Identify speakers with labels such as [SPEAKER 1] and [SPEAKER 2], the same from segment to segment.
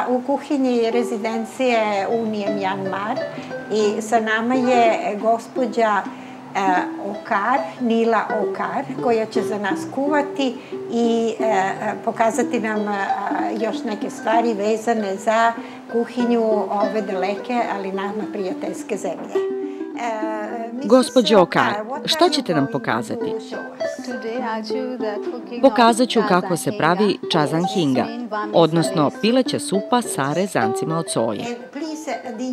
[SPEAKER 1] u kuhinji rezidencije Unije Mjanmar i sa nama je gospođa Nila Okar, koja će za nas kuvati i pokazati nam još neke stvari vezane za kuhinju ove daleke, ali nama prijateljske zemlje.
[SPEAKER 2] Gospođo Okar, šta ćete nam pokazati? Pokazat ću kako se pravi čazanghinga, odnosno pileća supa sa rezancima od soje.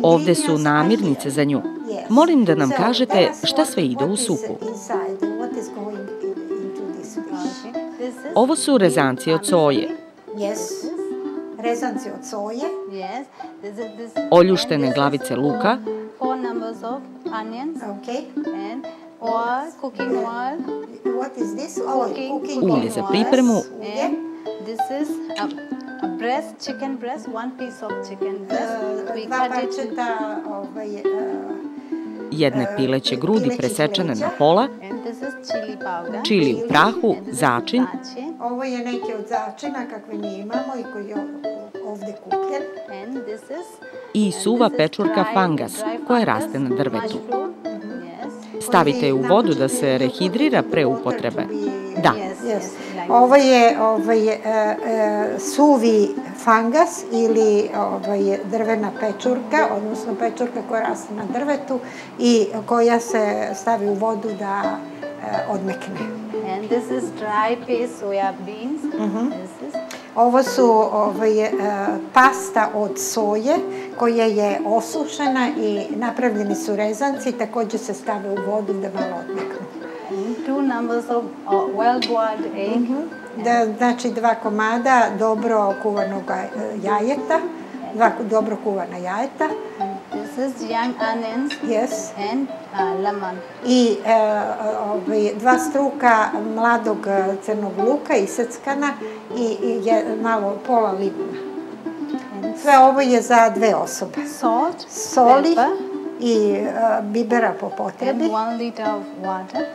[SPEAKER 2] Ovde su namirnice za nju. Molim da nam kažete šta sve ide u supu. Ovo su rezanci od soje.
[SPEAKER 1] Rezanci od soje.
[SPEAKER 2] Oljuštene glavice luka. Ulje za pripremu. Jedne pileće grudi presečene na pola. Čili u prahu, začin.
[SPEAKER 1] Ovo je neki od začina kakve mi imamo i koji je ovde kupljen.
[SPEAKER 2] I suva pečurka fangas koja raste na drvetu. Stavite je u vodu da se rehidrira pre upotrebe. Da.
[SPEAKER 1] Ovo je suvi fangas ili drvena pečurka, odnosno pečurka koja raste na drvetu i koja se stavi u vodu da odmekne. Ovo su pasta od soje koja je osušena i napravljeni su rezanci, takođe se stave u vodu da malo odmeknu. Znači 2 komada dobro kuvanog jajeta, 2 dobro kuvana jajeta. I 2 struka mladog crnog luka iseckana i malo pola limuna. Sve ovo je za 2 osobe. Soli i bibera po potrebi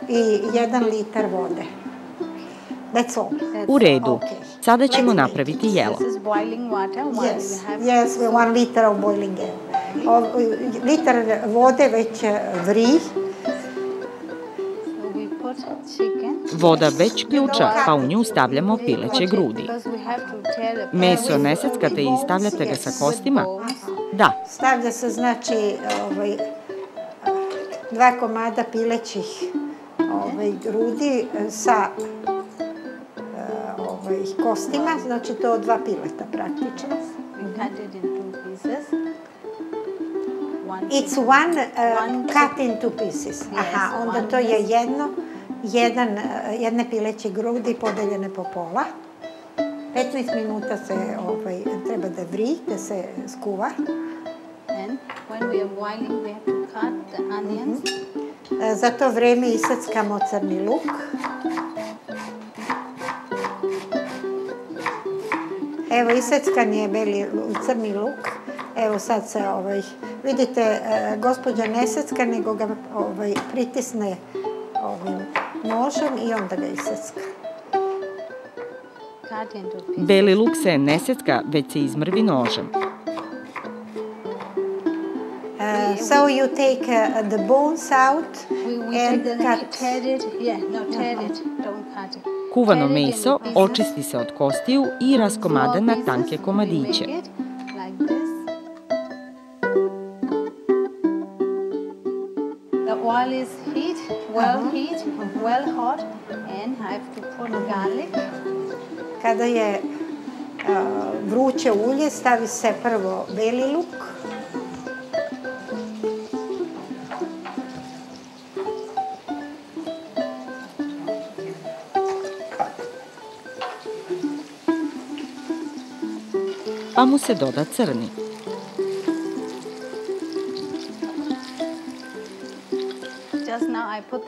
[SPEAKER 1] i 1 litar vode. That's all.
[SPEAKER 2] U redu. Sada ćemo napraviti jelo.
[SPEAKER 1] Yes, 1 liter of boiling air. Litar vode već vri.
[SPEAKER 2] Voda već ključa, pa u nju stavljamo pileće grudi. Meso ne seckate i stavljate ga sa kostima? Da.
[SPEAKER 1] Stavlja se, znači, 2 komada pilećih grudi sa kostima, znači to 2 pileta praktično. It's one cut into pieces. Aha, onda to je jedne pileće grudi podeljene po pola. 15 minuta se treba da vri, da se skuva. Za to vreme iseckamo crni luk. Evo, iseckan je crni luk. Evo sad se, vidite, gospođa ne secka, nego ga pritisne ovim nožem i onda ga isecka.
[SPEAKER 2] Beli luk se ne secka, već se izmrvi nožem.
[SPEAKER 1] So you take the bones out and cut.
[SPEAKER 2] Kuvano meso očisti se od kostiju i raskomada na tanke komadiće.
[SPEAKER 1] Kada je vruće ulje, stavi se prvo beli luk.
[SPEAKER 2] Pa mu se doda crni.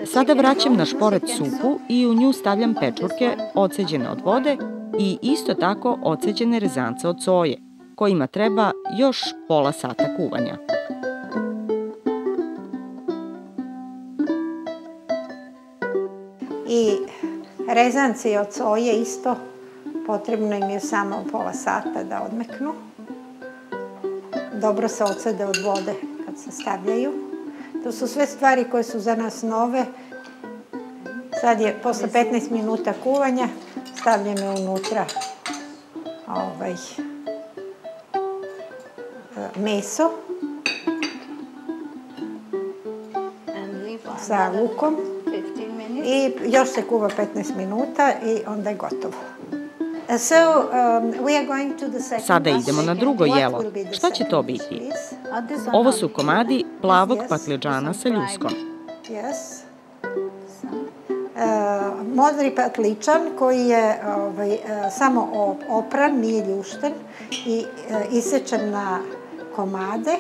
[SPEAKER 2] Sada vraćam na šporet supu i u nju stavljam pečurke odseđene od vode i isto tako odseđene rezance od soje, kojima treba još pola sata kuvanja.
[SPEAKER 1] I rezanci od soje isto, potrebno im je samo pola sata da odmeknu. dobro se ocede od vode kad se stavljaju. To su sve stvari koje su za nas nove. Sad je posle 15 minuta kuvanja stavljeno unutra meso sa lukom i još se kuva 15 minuta i onda je gotovo.
[SPEAKER 2] Sada idemo na drugo jelo. Šta će to biti? Ovo su komadi plavog patliđana sa ljuskom.
[SPEAKER 1] Modri patličan koji je samo opran, nije ljušten i isečen na komade.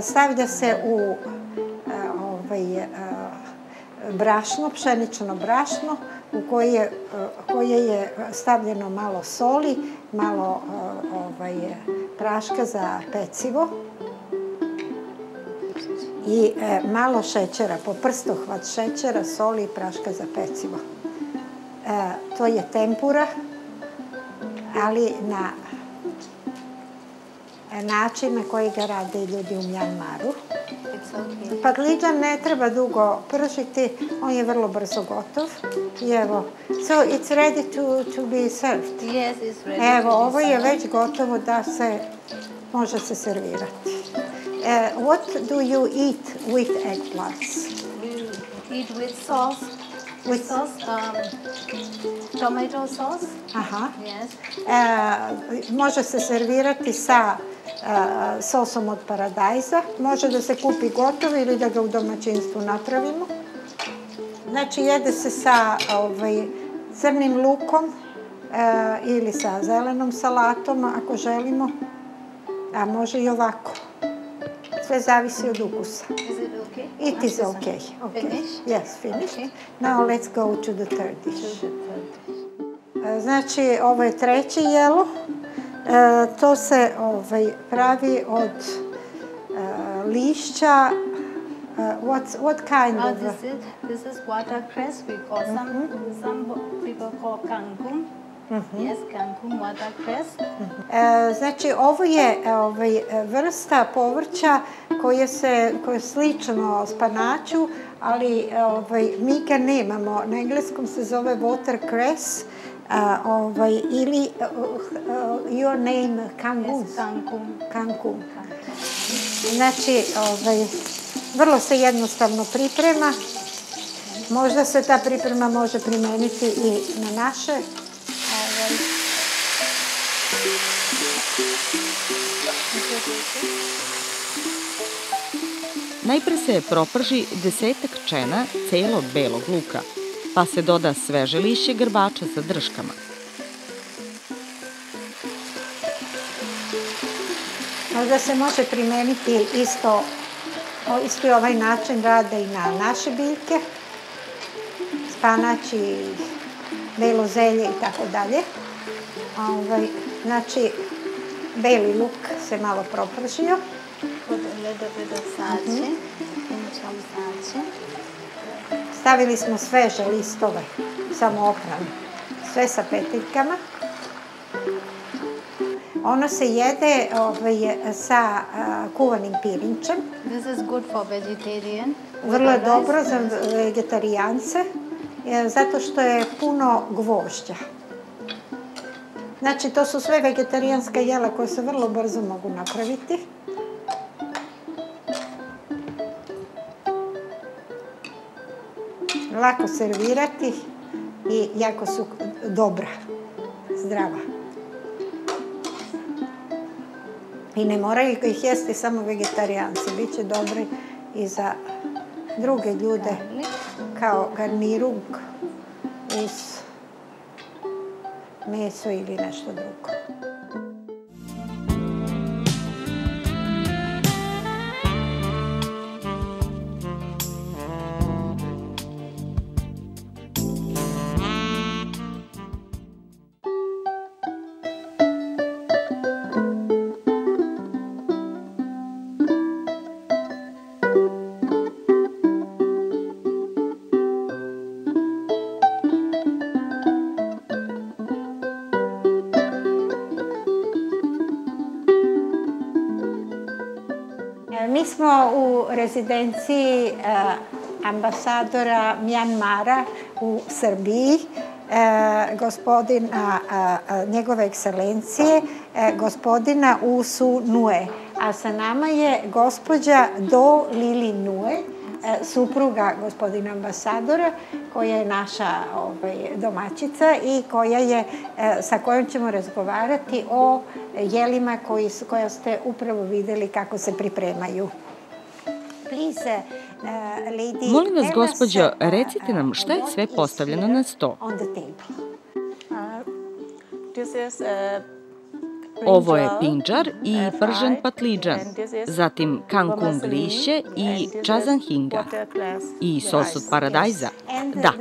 [SPEAKER 1] Stavlja se u brašno, pšenično brašno u koje je stavljeno malo soli, malo praška za pecivo i malo šećera, po prstohvat šećera, soli i praška za pecivo. To je tempura, ali na način na koji ga rade ljudi u Mjanmaru. Patliđan ne treba dugo pržiti, on je vrlo brzo gotov. I evo, so it's ready to be served.
[SPEAKER 3] Yes, it's ready.
[SPEAKER 1] Evo, ovo je već gotovo da se može se servirati. What do you eat with eggplants?
[SPEAKER 3] We eat with sauce. With sauce, tomato sauce.
[SPEAKER 1] Aha.
[SPEAKER 3] Yes.
[SPEAKER 1] Može se servirati sa sosom od paradajza. Može da se kupi gotov ili da ga u domaćinstvu napravimo. Znači, jede se sa crnim lukom ili sa zelenom salatom, ako želimo. A može i ovako. Sve zavisi od ukusa.
[SPEAKER 3] Is it okay?
[SPEAKER 1] It is okay.
[SPEAKER 3] Finish?
[SPEAKER 1] Yes, finished.
[SPEAKER 3] Okay.
[SPEAKER 1] Now let's go to the third dish. Znači, ovo je treće jelo. To se pravi od lišća. What kind of?
[SPEAKER 3] This is watercress. We call some people call kangkung. Yes, kangkung watercress.
[SPEAKER 1] Znači, ovo je vrsta povrća koje je slično spanaću, ali mi ga nemamo. Na engleskom se zove watercress ili your name kangkung. Kangkung. Znači, vrlo se jednostavno priprema. Možda se ta priprema može primeniti i na naše.
[SPEAKER 2] Najpre se proprži 10 čena celog belog luka, pa se doda sveže lišće grbača sa drškama.
[SPEAKER 1] Možda se može primeniti isti ovaj način rada i na naše biljke, spanać i belo zelje i tako dalje. Znači, beli luk se malo propržio.
[SPEAKER 3] Put a little bit of sache.
[SPEAKER 1] Stavili smo sveže listove, samo oprane, sve sa petiljkama. Ono se jede sa kuvanim pirinčem.
[SPEAKER 3] This is good for vegetarian.
[SPEAKER 1] Vrlo je dobro za vegetarijance, zato što je puno gvožđa. Znači, to su sve vegetarijanska jela koje se vrlo brzo mogu napraviti. Lako servirati i jako su dobra, zdrava. I ne moraju ih jesti samo vegetarijanci, bit će dobri i za druge ljude kao garnirung uz meso ili nešto drugo. Mi smo u rezidenciji ambasadora Mjanmara u Srbiji, gospodina, njegove ekscelencije, gospodina Usu Nue. A sa nama je gospođa Do Lili Nue, supruga gospodina ambasadora, koja je naša domaćica i sa kojom ćemo razgovarati o jelima koja ste upravo videli kako se pripremaju.
[SPEAKER 2] Molim vas, gospođo, recite nam šta je sve postavljeno na sto. Ovo je pinđar i pržen patlidžan, zatim kangkung lišće i čazanhinga i sos od paradajza. Da.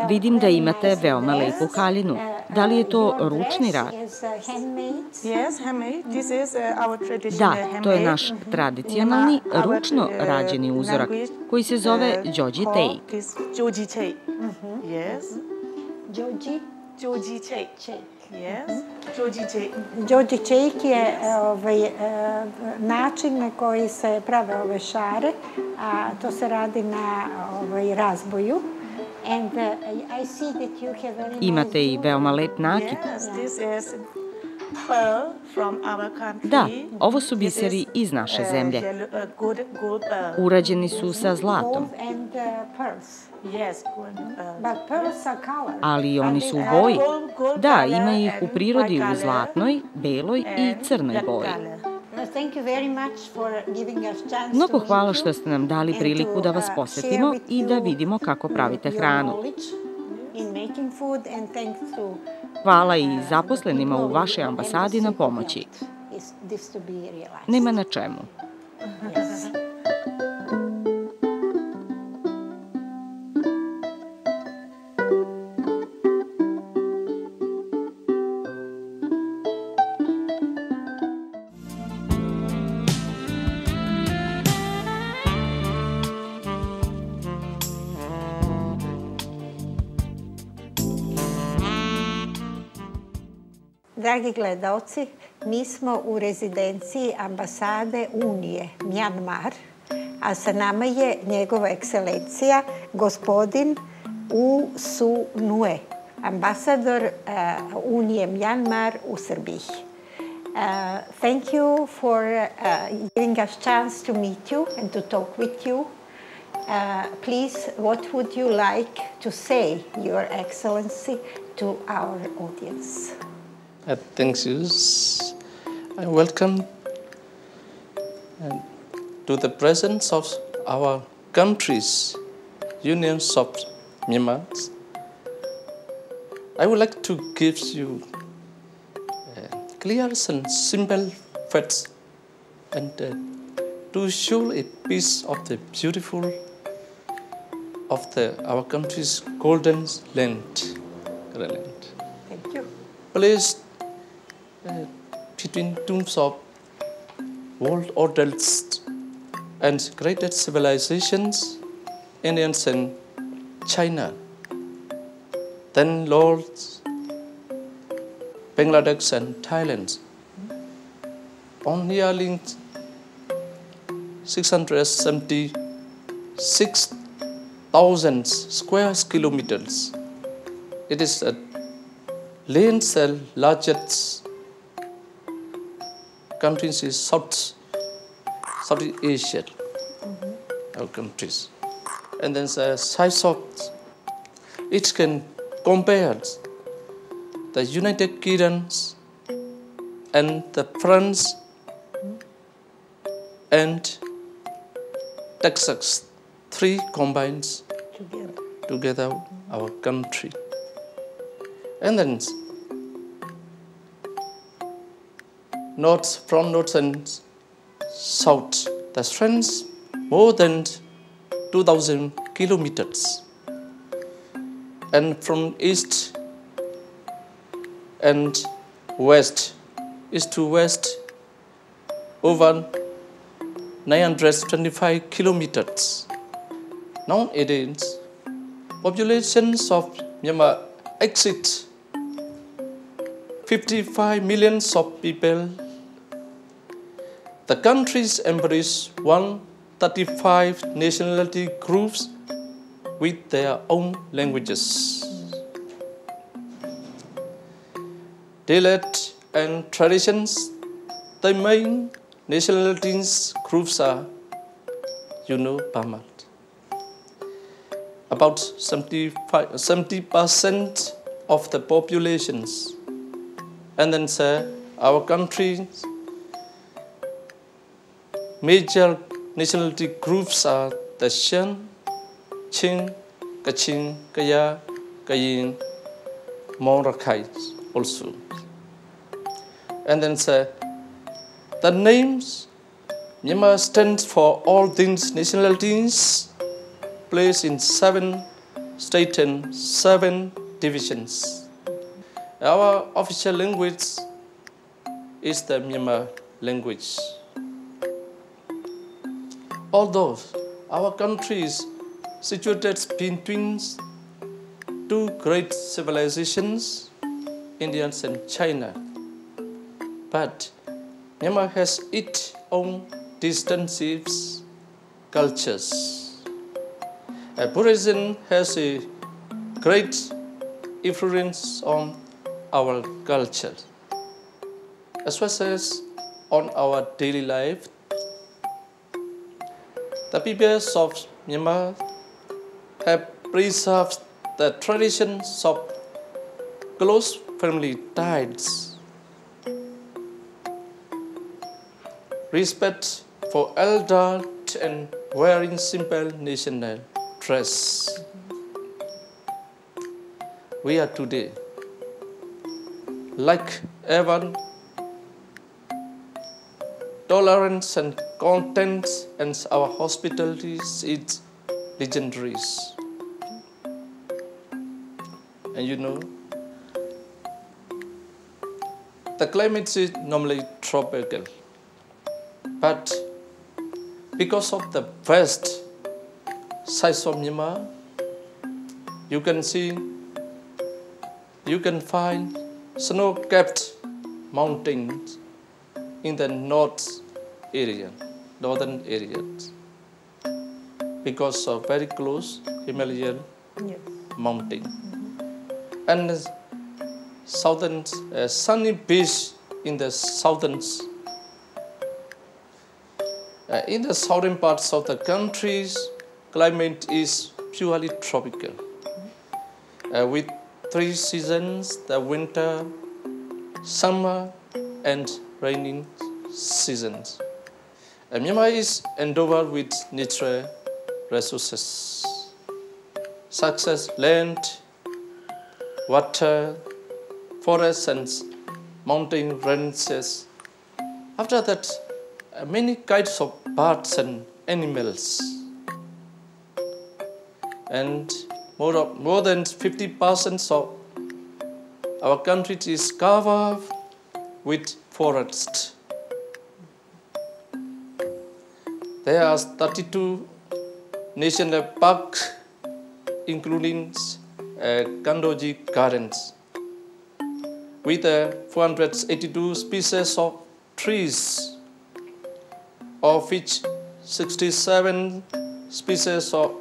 [SPEAKER 2] Vidim da imate veoma lepu haljinu. Da li je to ručni rad? Da, to je naš tradicionalni, ručno rađeni uzorak koji se zove Joji Teik.
[SPEAKER 3] Yes. Joji cake. Yes.
[SPEAKER 1] Joji cake je način na koji se prave ove šare, a to se radi na razboju.
[SPEAKER 2] Imate i veoma lep nakit. Da, ovo su biseri iz naše zemlje. Urađeni su sa zlatom. Ali oni su u boji. Da, ima ih u prirodi u zlatnoj, beloj i crnoj boji. Mnogo hvala što ste nam dali priliku da vas posetimo i da vidimo kako pravite hranu. Hvala i zaposlenima u vašoj ambasadi na pomoći. Nema na čemu.
[SPEAKER 1] Dragi gledalci, mi smo u rezidenciji ambasade Unije Mjanmar, a sa nama je njegova ekscelencija, gospodin Usu Nue, ambasador Unije Mjanmar u Srbiji. Thank you for giving us chance to meet you and to talk with you. Please, what would you like to say, Your Excellency, to our audience?
[SPEAKER 4] Thank you. Welcome to the presence of our countries, unions of Myanmar. I would like to give you clear and simple facts and to show a piece of the beautiful of our country's golden land.
[SPEAKER 1] Thank you.
[SPEAKER 4] Placed between tombs of world orders and greatest civilizations in ancient China, then Laos, Bangladesh and Thailand. On nearly 676,000 square kilometers. It is a land cell largest countries is Southeast Asia, our countries. And then the size of it can compare the United Kingdom and the France and Texas, three combines together our country. And then from north and south, the strength more than 2,000 kilometers. And from east and west, east to west, over 925 kilometers. Nowadays, populations of Myanmar exceed 55 million of people. The countries embrace 135 nationality groups with their own languages. Dialect and traditions, the main nationalities groups are, Burma. About 70% of the populations. And then our country's major nationality groups are the Shan, Chin, Kachin, Kaya, Kayin, Mongol also. And then the names Myanmar stands for all these nationalities, placed in 7 states and 7 divisions. Our official language is the Myanmar language. Although our country is situated between 2 great civilizations, India and China, but Myanmar has its own distinctive cultures. Buddhism has a great influence on our culture, as well as on our daily life. The people of Myanmar have preserved the traditions of close family ties, respect for elders, and wearing simple national dress. We are today, like ever, tolerance and content, and our hospitality is legendary. And the climate is normally tropical, but because of the vast size of Myanmar, you can find snow-capped mountains in the northern areas, because of very close Himalayan mountain. And southern sunny beach in the southern parts of the country's climate is purely tropical, with 3 seasons: the winter, summer, and rainy seasons. Myanmar is endowed with natural resources such as land, water, forests, and mountain ranges. After that, many kinds of birds and animals, and more than 50% of our country is covered with forests. There are 32 national parks, including Kandoji Gardens, with 482 species of trees, of which 67 species of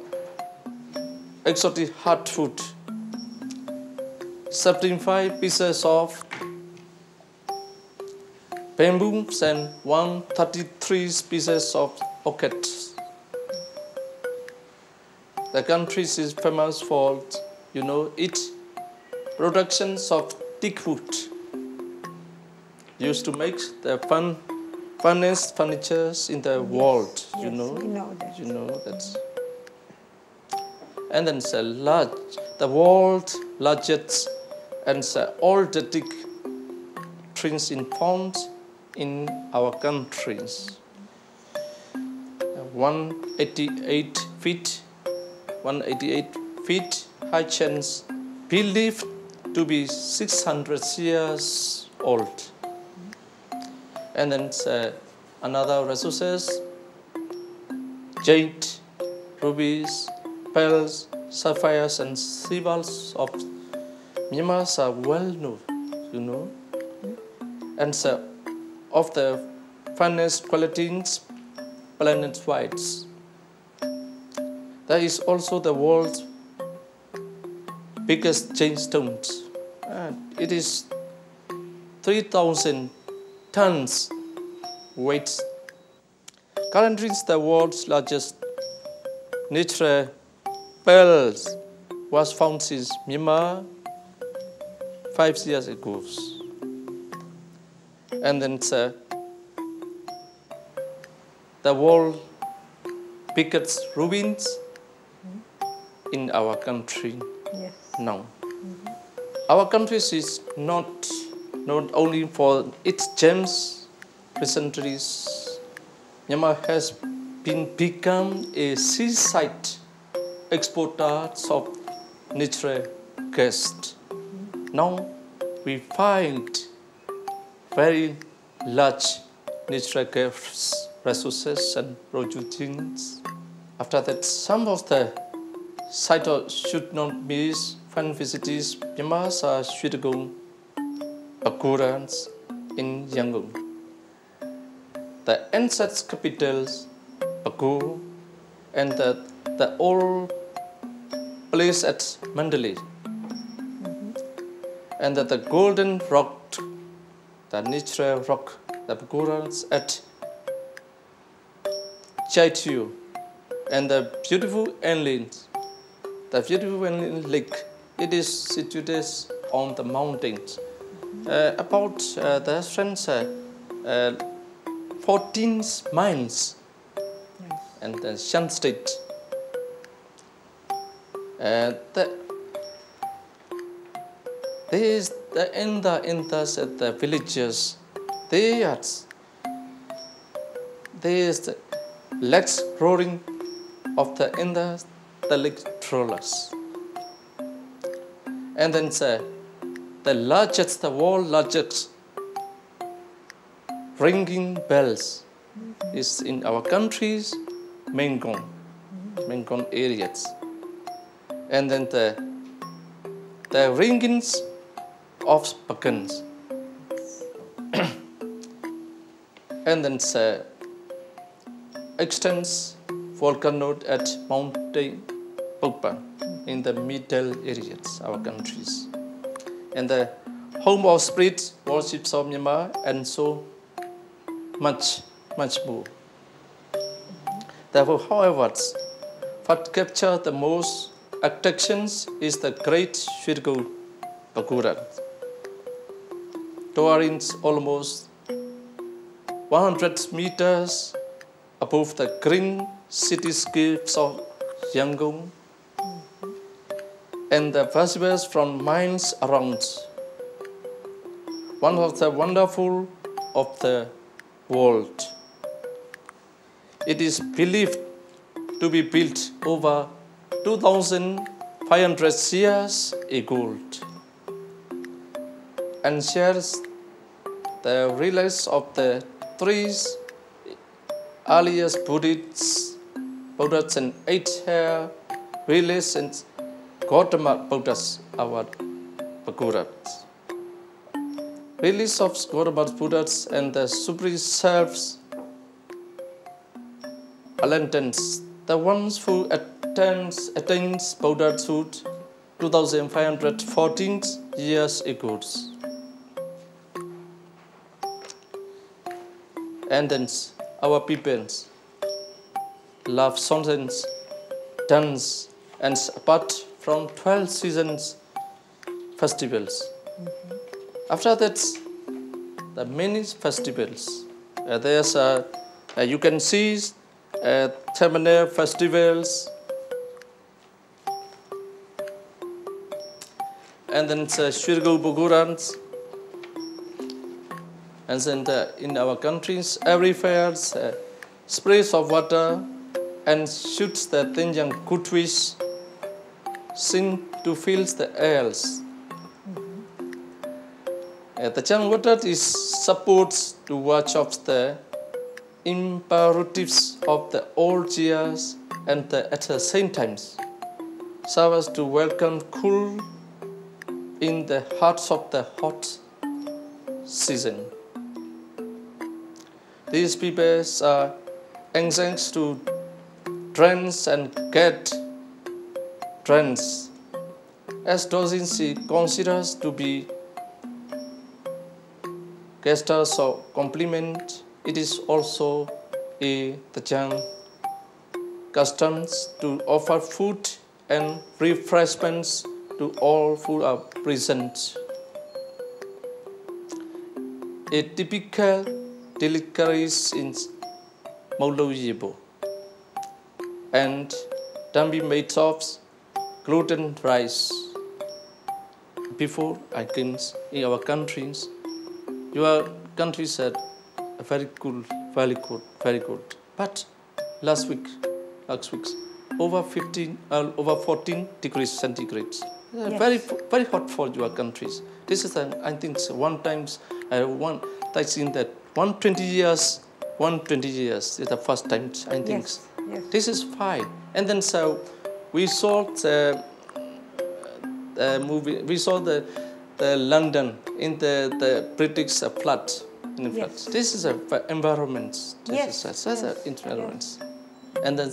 [SPEAKER 4] exotic hardwood, 75 pieces of bamboos, and 133 species of orchids. The country is famous for, its productions of teak wood, used to make the funnest furniture in the world.
[SPEAKER 1] Yes,
[SPEAKER 4] You know
[SPEAKER 1] that.
[SPEAKER 4] And then the world's largest and oldest trees in found in our countries. 188 feet high chains, believed to be 600 years old. And then another resources: jade, rubies, pearls, sapphires, and jewels of Myanmar are well known, and of the finest qualities planet-wide. There is also the world's biggest gemstone. It is 3,000 tons weight. Currently, the world's largest natural pearl was found in Myanmar 5 years ago. And then the world's biggest ruins in our country now. Our country is not only for its gems. Recently, Myanmar has become a seaside exporter of natural gas. Now we find very large natural gas resources and productions. After that, some of the sites should not miss when visiting Myanmar's suitable Pagodas in Yangon. The ancient capitals, Pago, and the old place at Mandalay, and the golden rock, the natural rock, the Pagodas at Chaitiu, and the beautiful islands, the beautiful island lake. It is situated on the mountains. About the distance 14 miles, and the Shan State. In the villages, there is the lakes roaring of the lake trollers. And then the world largest ringing bells is in our country's Mengon areas. And then the ringings of Spakans. And then extends volcano at Mount Oktobar in the middle areas, our countries. And the home of spirit worships of Myanmar, and so much more. Therefore, however, what captures the most attractions is the great Shirgo Pagoda, towering almost 100 meters above the green cityscapes of Yangon, and the visible from miles around. One of the wonderful of the world. It is believed to be built over 2,500 years ago, and shares the relics of the three earliest Buddhists and 8 hair relics and Gautama Buddhas, our Pagodas. Relics of Gautama Buddhas and the Supreme Selves Alentans, the ones who attains Buddhahood 2,514 years ago. And then our people love songs, dance, and apart from 12 seasons festivals. After that, the many festivals. There's you can see terminal festivals, and then Shirgo Bogurans. And then in our countries, every fair sprays of water and shoots the Tenjang Kutwis seem to fill the airs. The Chang water is supports to watch of the imperatives of the old years, and at the same time serves to welcome cool in the hearts of the hot season. These people are anxious to trends and get trends. As doujinshi considers to be gestures or compliment, it is also the young customs to offer food and refreshments to all who are present. A typical delicacy in Moloyibo and can be made of gluten rice. Before I came in our countries, your countries had a very good. But last week, over 14 degrees centigrade.
[SPEAKER 1] Yes.
[SPEAKER 4] Very hot for your countries. This is, I think, one times I seen that 120 years is the first time, I think.
[SPEAKER 1] Yes. Yes.
[SPEAKER 4] This is fine. And then so we saw the movie. We saw the London in the British flood.
[SPEAKER 1] Yes.
[SPEAKER 4] This is an environment.
[SPEAKER 1] Yes.
[SPEAKER 4] This is an environment. Yes. And then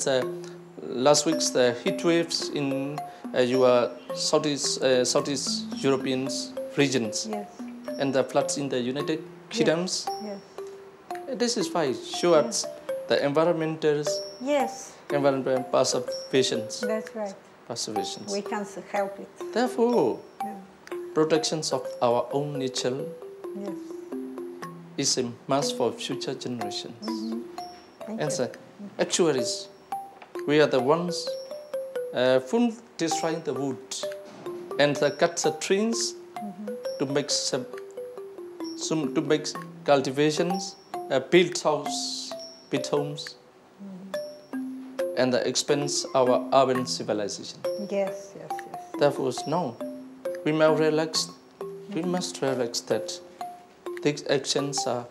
[SPEAKER 4] last week's the heat waves in your Southeast European regions.
[SPEAKER 1] Yes.
[SPEAKER 4] And the floods in the United Kingdoms.
[SPEAKER 1] Yes.
[SPEAKER 4] This is fine. Sure, yes. The environmental preservations.
[SPEAKER 1] That's right.
[SPEAKER 4] Preservations.
[SPEAKER 1] We can help it.
[SPEAKER 4] Therefore, protections of our own nature is a must for future generations. And actuaries, we are the ones who destroy the wood and cut the trees to make cultivations, build homes, and expense our urban civilization.
[SPEAKER 1] Yes.
[SPEAKER 4] Therefore, no, we must realize that these actions help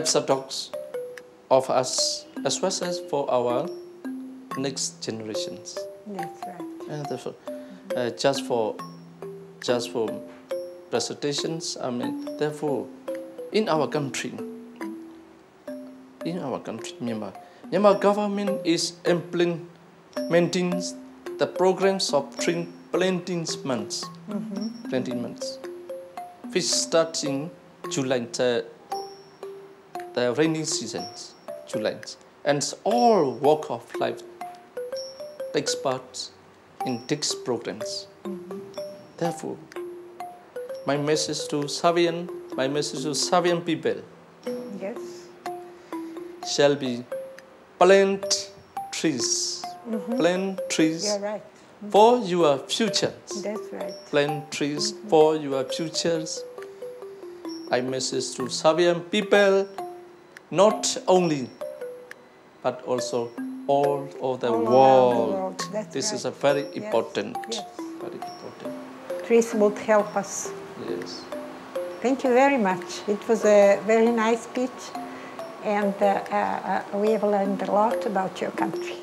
[SPEAKER 4] the dogs of us as well as for our next generations.
[SPEAKER 1] That's right.
[SPEAKER 4] And therefore, just for presentations, therefore, in our country, Myanmar government is implementing the programs of tree planting months, which starts in July, the rainy seasons, July, and all walk of life takes part in these programs. Therefore, my message to Savian people shall be plant trees. Plant trees for your futures.
[SPEAKER 1] That's right.
[SPEAKER 4] Plant trees for your futures. I message to Savian people, not only, but also all over the world. This is a very important. Very important.
[SPEAKER 1] Trees would help us.
[SPEAKER 4] Yes.
[SPEAKER 1] Thank you very much. It was a very nice speech, and we have learned a lot about your country.